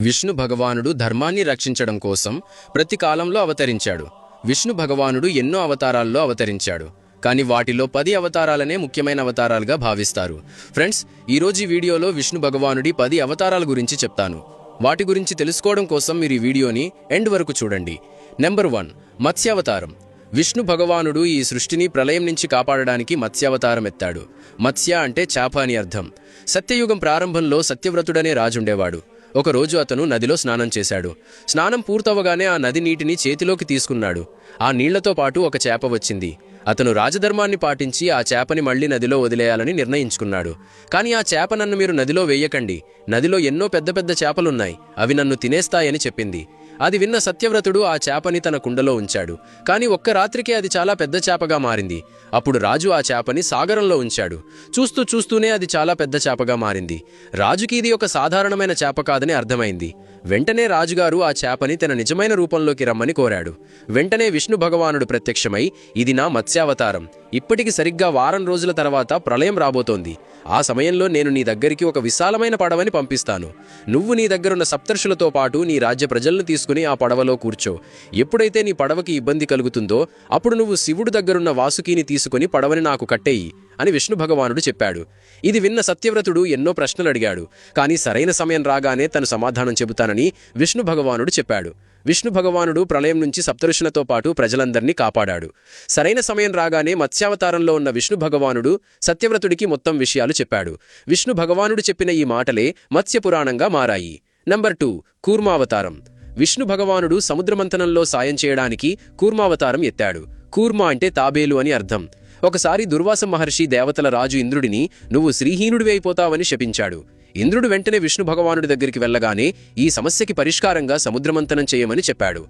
విష్ణు భగవానుడు ధర్మాన్ని రక్షించడం కోసం ప్రతి కాలంలో అవతరించాడు. విష్ణు భగవానుడు ఎన్నో అవతారాల్లో అవతరించాడు. కానీ వాటిలో 10 అవతారాలనే ముఖ్యమైన అవతారాలుగా భావిస్తారు. ఫ్రెండ్స్, ఈరోజు ఈ వీడియోలో విష్ణు భగవానుడి 10 అవతారాల గురించి చెప్తాను. వాటి గురించి తెలుసుకోవడం కోసం మీరు ఈ వీడియోని ఎండ్ వరకు చూడండి. నెంబర్ 1, మత్స్యావతారం. విష్ణు భగవానుడు ఈ సృష్టిని ప్రళయం నుంచి కాపాడడానికి మత్స్యావతారం ఎత్తాడు. మత్స్య అంటే చేప అని అర్థం. సత్యయుగం ప్రారంభంలో సత్యవ్రతుడనే రాజుండేవాడు. ఒకరోజు అతను నదిలో స్నానం చేశాడు. స్నానం పూర్తవగానే ఆ నది నీటిని చేతిలోకి తీసుకున్నాడు. ఆ నీళ్లతో పాటు ఒక చేప వచ్చింది. అతను రాజధర్మాన్ని పాటించి ఆ చేపని మళ్లీ నదిలో వదిలేయాలని నిర్ణయించుకున్నాడు. కానీ ఆ చేప నన్ను మీరు నదిలో వేయకండి, నదిలో ఎన్నో పెద్ద పెద్ద చేపలున్నాయి, అవి నన్ను తినేస్తాయని చెప్పింది. అది విన్న సత్యవ్రతుడు ఆ చేపని తన కుండలో ఉంచాడు. కానీ ఒక్క రాత్రికే అది చాలా పెద్ద చేపగా మారింది. అప్పుడు రాజు ఆ చేపని సాగరంలో ఉంచాడు. చూస్తూనే అది చాలా పెద్ద చేపగా మారింది. రాజుకి ఇది ఒక సాధారణమైన చేప కాదని అర్థమైంది. వెంటనే రాజుగారు ఆ చేపని తన నిజమైన రూపంలోకి రమ్మని కోరాడు. వెంటనే విష్ణు భగవానుడు ప్రత్యక్షమై, ఇది నా మత్స్యావతారం. ఇప్పటికి సరిగ్గా వారం రోజుల తర్వాత ప్రళయం రాబోతోంది. ఆ సమయంలో నేను నీ దగ్గరికి ఒక విశాలమైన పడవని పంపిస్తాను. నువ్వు నీ దగ్గరున్న సప్తర్షులతో పాటు నీ రాజ్య ప్రజలను తీసుకుని ఆ పడవలో కూర్చో. ఎప్పుడైతే నీ పడవకి ఇబ్బంది కలుగుతుందో అప్పుడు నువ్వు శివుడు దగ్గరున్న వాసుకిని తీసుకుని పడవని నాకు కట్టేయి అని విష్ణు భగవానుడు చెప్పాడు. ఇది విన్న సత్యవ్రతుడు ఎన్నో ప్రశ్నలు అడిగాడు. కానీ సరైన సమయం రాగానే తను సమాధానం చెబుతానని విష్ణు భగవానుడు చెప్పాడు. విష్ణు భగవానుడు ప్రళయం నుంచి సప్తఋషులతో పాటు ప్రజలందరినీ కాపాడాడు. సరైన సమయం రాగానే మత్స్యావతారంలో ఉన్న విష్ణు భగవానుడు సత్యవ్రతుడికి మొత్తం విషయాలు చెప్పాడు. విష్ణు భగవానుడు చెప్పిన ఈ మాటలే మత్స్యపురాణంగా మారాయి. నంబర్ 2, కూర్మావతారం. విష్ణు భగవానుడు సముద్రమంథనంలో సాయం చేయడానికి కూర్మావతారం ఎత్తాడు. కూర్మ అంటే తాబేలు అని అర్థం. ఒకసారి దుర్వాస మహర్షి దేవతల రాజు ఇంద్రుడిని నువ్వు శ్రీహీనుడివి అయిపోతావని శపించాడు. ఇంద్రుడు వెంటనే విష్ణు భగవానుడి దగ్గరికి వెళ్లగానే ఈ సమస్యకి పరిష్కారంగా సముద్రమంథనం చేయమని చెప్పాడు.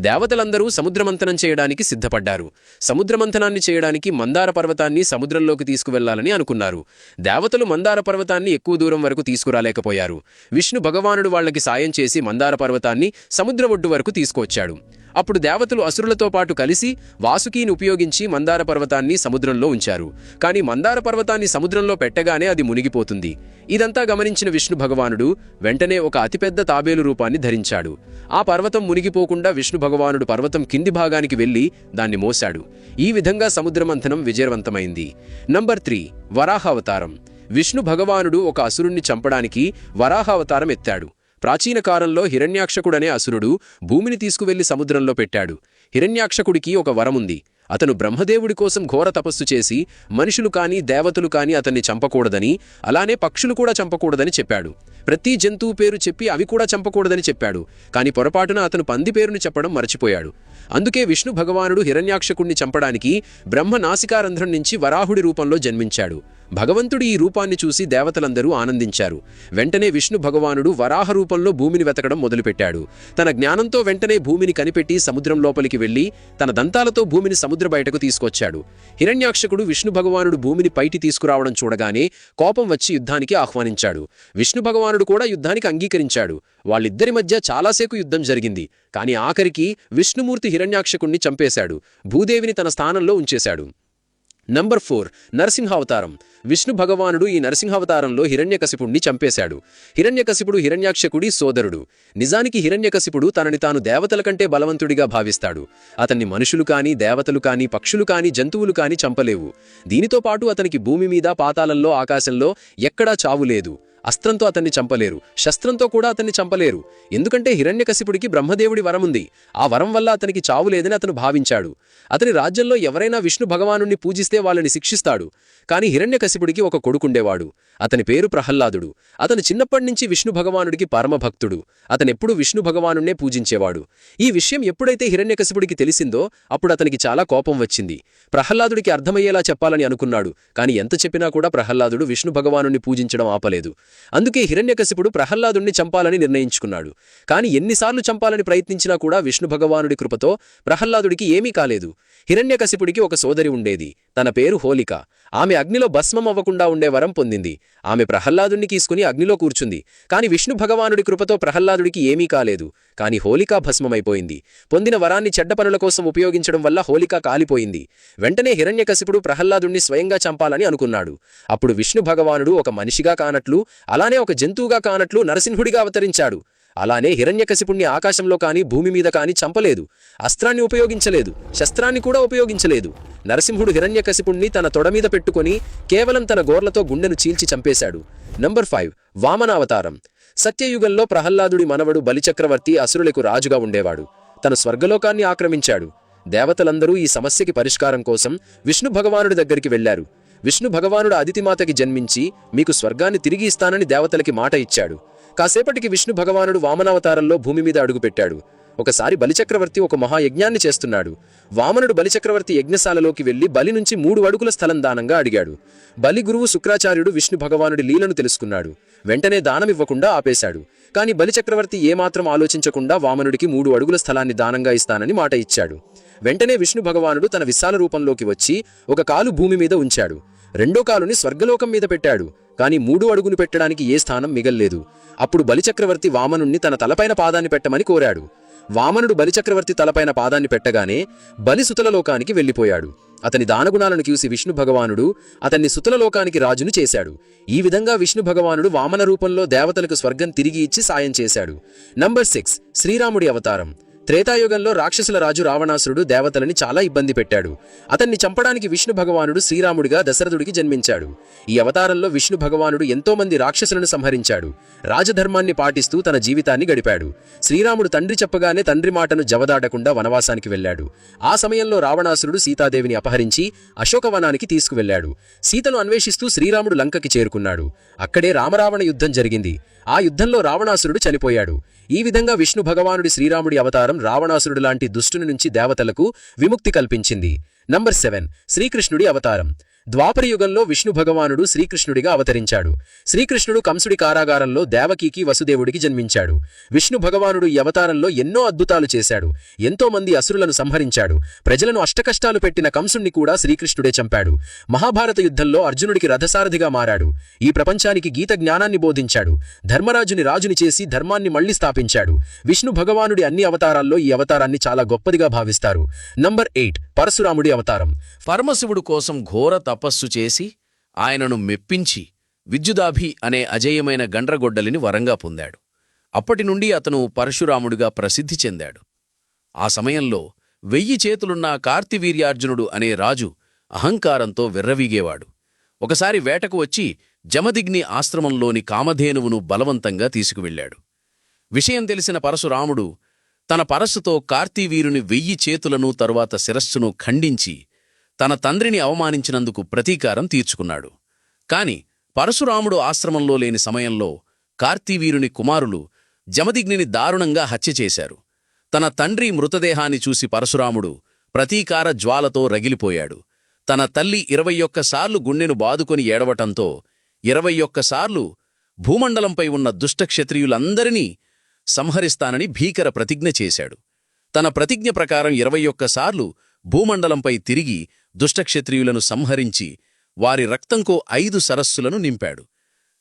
దేవతలందరూ సముద్రమంథనం చేయడానికి సిద్ధపడ్డారు. సముద్రమంథనాన్ని చేయడానికి మందార పర్వతాన్ని సముద్రంలోకి తీసుకువెళ్లాలని అనుకున్నారు. దేవతలు మందార పర్వతాన్ని ఎక్కువ దూరం వరకు తీసుకురాలేకపోయారు. విష్ణు భగవానుడు వాళ్లకి సాయం చేసి మందార పర్వతాన్ని సముద్ర ఒడ్డు వరకు తీసుకువచ్చాడు. అప్పుడు దేవతలు అసురులతో పాటు కలిసి వాసుకీని ఉపయోగించి మందార పర్వతాన్ని సముద్రంలో ఉంచారు. కానీ మందార పర్వతాన్ని సముద్రంలో పెట్టగానే అది మునిగిపోతుంది. ఇదంతా గమనించిన విష్ణు భగవానుడు వెంటనే ఒక అతిపెద్ద తాబేలు రూపాన్ని ధరించాడు. ఆ పర్వతం మునిగిపోకుండా విష్ణు భగవానుడు పర్వతం కింది భాగానికి వెళ్లి దాన్ని మోశాడు. ఈ విధంగా సముద్రమంథనం విజయవంతమైంది. నంబర్ 3, వరాహావతారం. విష్ణు భగవానుడు ఒక అసురుణ్ణి చంపడానికి వరాహావతారం ఎత్తాడు. ప్రాచీన కాలంలో హిరణ్యాక్షకుడనే అసురుడు భూమిని తీసుకువెళ్లి సముద్రంలో పెట్టాడు. హిరణ్యాక్షకుడికి ఒక వరముంది. అతను బ్రహ్మదేవుడి కోసం ఘోర తపస్సు చేసి మనుషులు కాని దేవతలు కాని అతన్ని చంపకూడదని, అలానే పక్షులు కూడా చంపకూడదని చెప్పాడు. ప్రతి జంతువు పేరు చెప్పి అవి కూడా చంపకూడదని చెప్పాడు. కాని పొరపాటున అతను పంది పేరును చెప్పడం మర్చిపోయాడు. అందుకే విష్ణు భగవానుడు హిరణ్యాక్షకుణ్ణి చంపడానికి బ్రహ్మ నాసికారంధ్రం నుంచి వరాహుడి రూపంలో జన్మించాడు. భగవంతుడు ఈ రూపాన్ని చూసి దేవతలందరూ ఆనందించారు. వెంటనే విష్ణు భగవానుడు వరాహ రూపంలో భూమిని వెతకడం మొదలుపెట్టాడు. తన జ్ఞానంతో వెంటనే భూమిని కనిపెట్టి సముద్రం లోపలికి వెళ్లి తన దంతాలతో భూమిని సముద్ర బయటకు తీసుకొచ్చాడు. హిరణ్యాక్షకుడు విష్ణు భగవానుడు భూమిని పైకి తీసుకురావడం చూడగానే కోపం వచ్చి యుద్ధానికి ఆహ్వానించాడు. విష్ణు భగవానుడు కూడా యుద్ధానికి అంగీకరించాడు. వాళ్ళిద్దరి మధ్య చాలాసేపు యుద్ధం జరిగింది. కానీ ఆఖరికి విష్ణుమూర్తి హిరణ్యాక్షకుణ్ణి చంపేశాడు. భూదేవిని తన స్థానంలో ఉంచేశాడు. నంబర్ 4, నరసింహావతారం. విష్ణు భగవానుడు ఈ నరసింహావతారంలో హిరణ్యకశిపుణ్ణి చంపేశాడు. హిరణ్యకశిపుడు హిరణ్యాక్షకుడి సోదరుడు. నిజానికి హిరణ్యకశిపుడు తనని తాను దేవతల కంటే బలవంతుడిగా భావిస్తాడు. అతన్ని మనుషులు కాని, దేవతలు కాని, పక్షులు కాని, జంతువులు కాని చంపలేవు. దీనితో పాటు అతనికి భూమి మీద, పాతాళంలో, ఆకాశంలో ఎక్కడా చావు లేదు. అస్త్రంతో అతన్ని చంపలేరు, శస్త్రంతో కూడా అతన్ని చంపలేరు. ఎందుకంటే హిరణ్యకశిపుడికి బ్రహ్మదేవుడి వరముంది. ఆ వరం వల్ల అతనికి చావు లేదని అతను భావించాడు. అతని రాజ్యంలో ఎవరైనా విష్ణు భగవానుణ్ణి పూజిస్తే వాళ్ళని శిక్షిస్తాడు. కానీ హిరణ్యకశిపుడికి ఒక కొడుకుండేవాడు. అతని పేరు ప్రహ్లాదుడు. అతను చిన్నప్పటినుంచి విష్ణు భగవానుడికి పరమభక్తుడు. అతనెప్పుడూ విష్ణు భగవానుణ్ణే పూజించేవాడు. ఈ విషయం ఎప్పుడైతే హిరణ్యకశిపుడికి తెలిసిందో అప్పుడు అతనికి చాలా కోపం వచ్చింది. ప్రహ్లాదుడికి అర్థమయ్యేలా చెప్పాలని అనుకున్నాడు. కానీ ఎంత చెప్పినా కూడా ప్రహ్లాదుడు విష్ణు భగవానుణ్ణి పూజించడం ఆపలేదు. అందుకే హిరణ్యకశిపుడు ప్రహ్లాదుణ్ణి చంపాలని నిర్ణయించుకున్నాడు. కాని ఎన్నిసార్లు చంపాలని ప్రయత్నించినా కూడా విష్ణు భగవానుడి కృపతో ప్రహ్లాదుడికి ఏమీ కాలేదు. హిరణ్యకశిపుడికి ఒక సోదరి ఉండేది. తన పేరు హోలిక. ఆమె అగ్నిలో భస్మం అవ్వకుండా ఉండే వరం పొందింది. ఆమె ప్రహ్లాదుణ్ణి తీసుకుని అగ్నిలో కూర్చుంది. కాని విష్ణు భగవానుడి కృపతో ప్రహ్లాదుడికి ఏమీ కాలేదు. కాని హోలికా భస్మమైపోయింది. పొందిన వరాన్ని చెడ్డ పనుల కోసం ఉపయోగించడం వల్ల హోలిక కాలిపోయింది. వెంటనే హిరణ్యకశిపుడు ప్రహ్లాదుణ్ణి స్వయంగా చంపాలని అనుకున్నాడు. అప్పుడు విష్ణు భగవానుడు ఒక మనిషిగా కానట్లు, అలానే ఒక జంతువుగా కానట్లు నరసింహుడిగా అవతరించాడు. అలానే హిరణ్యకశిపుణ్ణి ఆకాశంలో కాని భూమి మీద కాని చంపలేదు. అస్త్రాన్ని ఉపయోగించలేదు, శస్త్రాన్ని కూడా ఉపయోగించలేదు. నరసింహుడు హిరణ్యకశిపుణ్ణి తన తొడ మీద పెట్టుకుని కేవలం తన గోర్లతో గుండెను చీల్చి చంపేశాడు. నంబర్ 5 వామనావతారం. సత్యయుగంలో ప్రహ్లాదుడి మనవడు బలిచక్రవర్తి అసురులకు రాజుగా ఉండేవాడు. తను స్వర్గలోకాన్ని ఆక్రమించాడు. దేవతలందరూ ఈ సమస్యకి పరిష్కారం కోసం విష్ణు భగవానుడి దగ్గరికి వెళ్లారు. విష్ణు భగవానుడు అదితిమాతకి జన్మించి మీకు స్వర్గాన్ని తిరిగి ఇస్తానని దేవతలకి మాట ఇచ్చాడు. కాసేపటికి విష్ణు భగవానుడు వామనావతారంలో భూమి మీద అడుగుపెట్టాడు. ఒకసారి బలిచక్రవర్తి ఒక మహాయజ్ఞాన్ని చేస్తున్నాడు. వామనుడు బలిచక్రవర్తి యజ్ఞశాలలోకి వెళ్లి బలి నుంచి 3 అడుగుల స్థలం దానంగా అడిగాడు. బలి గురువు శుక్రాచార్యుడు విష్ణు భగవానుడి లీలను తెలుసుకున్నాడు. వెంటనే దానమివ్వకుండా ఆపేశాడు. కాని బలిచక్రవర్తి ఏమాత్రం ఆలోచించకుండా వామనుడికి 3 అడుగుల స్థలాన్ని దానంగా ఇస్తానని మాట ఇచ్చాడు. వెంటనే విష్ణు భగవానుడు తన విశాల రూపంలోకి వచ్చి ఒక కాలు భూమి మీద ఉంచాడు. రెండో కాలుని స్వర్గలోకం మీద పెట్టాడు. కాని 3 అడుగును పెట్టడానికి ఏ స్థానం మిగల్లేదు. అప్పుడు బలిచక్రవర్తి వామనుణ్ణి తన తలపైన పాదాన్ని పెట్టమని కోరాడు. వామనుడు బలిచక్రవర్తి తలపైన పాదాన్ని పెట్టగానే బలి సుతలలోకానికి వెళ్లిపోయాడు. అతని దానగుణాలను చూసి విష్ణు భగవానుడు అతన్ని సుతలలోకానికి రాజును చేశాడు. ఈ విధంగా విష్ణు భగవానుడు వామన రూపంలో దేవతలకు స్వర్గం తిరిగి ఇచ్చి సాయం చేశాడు. నంబర్ 6 శ్రీరాముడి అవతారం. త్రేతాయుగంలో రాక్షసుల రాజు రావణాసురుడు దేవతలని చాలా ఇబ్బంది పెట్టాడు. అతన్ని చంపడానికి విష్ణు భగవానుడు శ్రీరాముడిగా దశరథుడికి జన్మించాడు. ఈ అవతారంలో విష్ణు భగవానుడు ఎంతో మంది రాక్షసులను సంహరించాడు. రాజధర్మాన్ని పాటిస్తూ తన జీవితాన్ని గడిపాడు. శ్రీరాముడు తండ్రి చెప్పగానే తండ్రి మాటను జవదాటకుండా వనవాసానికి వెళ్లాడు. ఆ సమయంలో రావణాసురుడు సీతాదేవిని అపహరించి అశోకవనానికి తీసుకువెళ్లాడు. సీతను అన్వేషిస్తూ శ్రీరాముడు లంకకి చేరుకున్నాడు. అక్కడే రామరావణ యుద్ధం జరిగింది. ఆ యుద్ధంలో రావణాసురుడు చనిపోయాడు. ఈ విధంగా విష్ణు భగవానుడి శ్రీరాముడి అవతారం రావణాసురుడు లాంటి దుష్టుని నుంచి దేవతలకు విముక్తి కల్పించింది. నంబర్ 7 శ్రీకృష్ణుడి అవతారం. ద్వాపర యుగంలో విష్ణు భగవానుడు శ్రీకృష్ణుడిగా అవతరించాడు. శ్రీకృష్ణుడు కంసుడి కారాగారంలో దేవకీకి వసుదేవుడికి జన్మించాడు. విష్ణు భగవానుడు ఈ అవతారంలో ఎన్నో అద్భుతాలు చేశాడు. ఎంతో మంది అసురులను సంహరించాడు. ప్రజలను అష్టకష్టాలు పెట్టిన కంసుణ్ణి కూడా శ్రీకృష్ణుడే చంపాడు. మహాభారత యుద్ధంలో అర్జునుడికి రథసారథిగా మారాడు. ఈ ప్రపంచానికి గీత జ్ఞానాన్ని బోధించాడు. ధర్మరాజుని రాజుని చేసి ధర్మాన్ని మళ్లీ స్థాపించాడు. విష్ణు భగవానుడి అన్ని అవతారాల్లో ఈ అవతారాన్ని చాలా గొప్పదిగా భావిస్తారు. నంబర్ 8 పరశురాముడి అవతారం. పరమశివుడు కోసం ఘోర తపస్సు చేసి ఆయనను మెప్పించి విద్యుదాభి అనే అజేయమైన గండ్రగొడ్డలిని వరంగా పొందాడు. అప్పటి నుండి అతను పరశురాముడిగా ప్రసిద్ధి చెందాడు. ఆ సమయంలో 1000 చేతులున్న కార్తివీర్యార్జునుడు అనే రాజు అహంకారంతో విర్రవీగేవాడు. ఒకసారి వేటకు వచ్చి జమదిగ్ని ఆశ్రమంలోని కామధేనువును బలవంతంగా తీసుకువెళ్లాడు. విషయం తెలిసిన పరశురాముడు తన పరశుతో కార్తీవీరుని 1000 చేతులను తరువాత శిరస్సును ఖండించి తన తండ్రిని అవమానించినందుకు ప్రతీకారం తీర్చుకున్నాడు. కాని పరశురాముడు ఆశ్రమంలో లేని సమయంలో కార్తీవీరుని కుమారులు జమదిగ్నిని దారుణంగా హత్య చేశారు. తన తండ్రి మృతదేహాన్ని చూసి పరశురాముడు ప్రతీకార జ్వాలతో రగిలిపోయాడు. తన తల్లి 21 సార్లు గుండెను బాదుకొని ఏడవటంతో 21 సార్లు భూమండలంపై ఉన్న దుష్టక్షత్రియులందరినీ సంహరిస్తానని భీకర ప్రతిజ్ఞ చేశాడు. తన ప్రతిజ్ఞ ప్రకారం 21 సార్లు భూమండలంపై తిరిగి దుష్టక్షత్రియులను సంహరించి వారి రక్తంకో 5 సరస్సులను నింపాడు.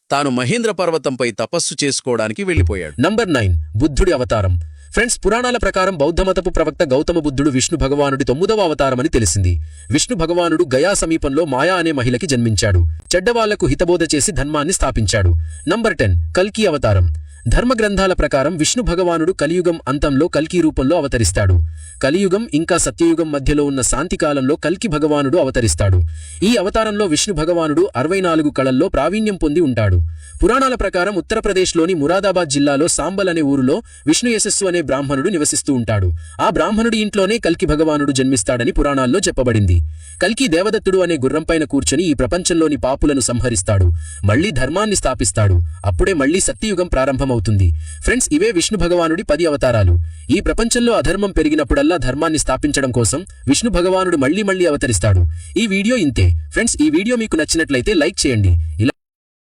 తాను మహేంద్ర పర్వతంపై తపస్సు చేసుకోవడానికి వెళ్లిపోయాడు. నంబర్ 9 బుద్ధుడి అవతారం. ఫ్రెండ్స్, పురాణాల ప్రకారం బౌద్ధమతపు ప్రవక్త గౌతమ బుద్ధుడు విష్ణు భగవానుడి 9వ అవతారమని తెలిసింది. విష్ణు భగవానుడు గయా సమీపంలో మాయా అనే మహిళకి జన్మించాడు. చెడ్డవాళ్లకు హితబోధ చేసి ధర్మాన్ని స్థాపించాడు. నంబర్ 10 కల్కి అవతారం. ధర్మగ్రంథాల ప్రకారం విష్ణు భగవానుడు కలియుగం అంతంలో కల్కి రూపంలో అవతరిస్తాడు. కలియుగం ఇంకా సత్యయుగం మధ్యలో ఉన్న శాంతికాలంలో కల్కి భగవానుడు అవతరిస్తాడు. ఈ అవతారంలో విష్ణు భగవానుడు 64 కళల్లో ప్రావీణ్యం పొంది ఉంటాడు. పురాణాల ప్రకారం ఉత్తరప్రదేశ్లోని మురాదాబాద్ జిల్లాలో సాంబల్ అనే ఊరులో విష్ణు యశస్సు అనే బ్రాహ్మణుడు నివసిస్తూ ఉంటాడు. ఆ బ్రాహ్మణుడి ఇంట్లోనే కల్కి భగవానుడు జన్మిస్తాడని పురాణాల్లో చెప్పబడింది. కల్కి దేవదత్తుడు అనే గుర్రంపైన కూర్చొని ఈ ప్రపంచంలోని పాపులను సంహరిస్తాడు. మళ్లీ ధర్మాన్ని స్థాపిస్తాడు. అప్పుడే మళ్లీ సత్యయుగం ప్రారంభమవుతుంది. ఫ్రెండ్స్, ఇవే విష్ణు భగవానుడి 10 అవతారాలు. ఈ ప్రపంచంలో అధర్మం పెరిగినప్పుడల్లా ధర్మాన్ని స్థాపించడం కోసం విష్ణు భగవానుడు మళ్లీ అవతరిస్తాడు. ఈ వీడియో ఇంతే. ఫ్రెండ్స్, ఈ వీడియో మీకు నచ్చినట్లయితే లైక్ చేయండి.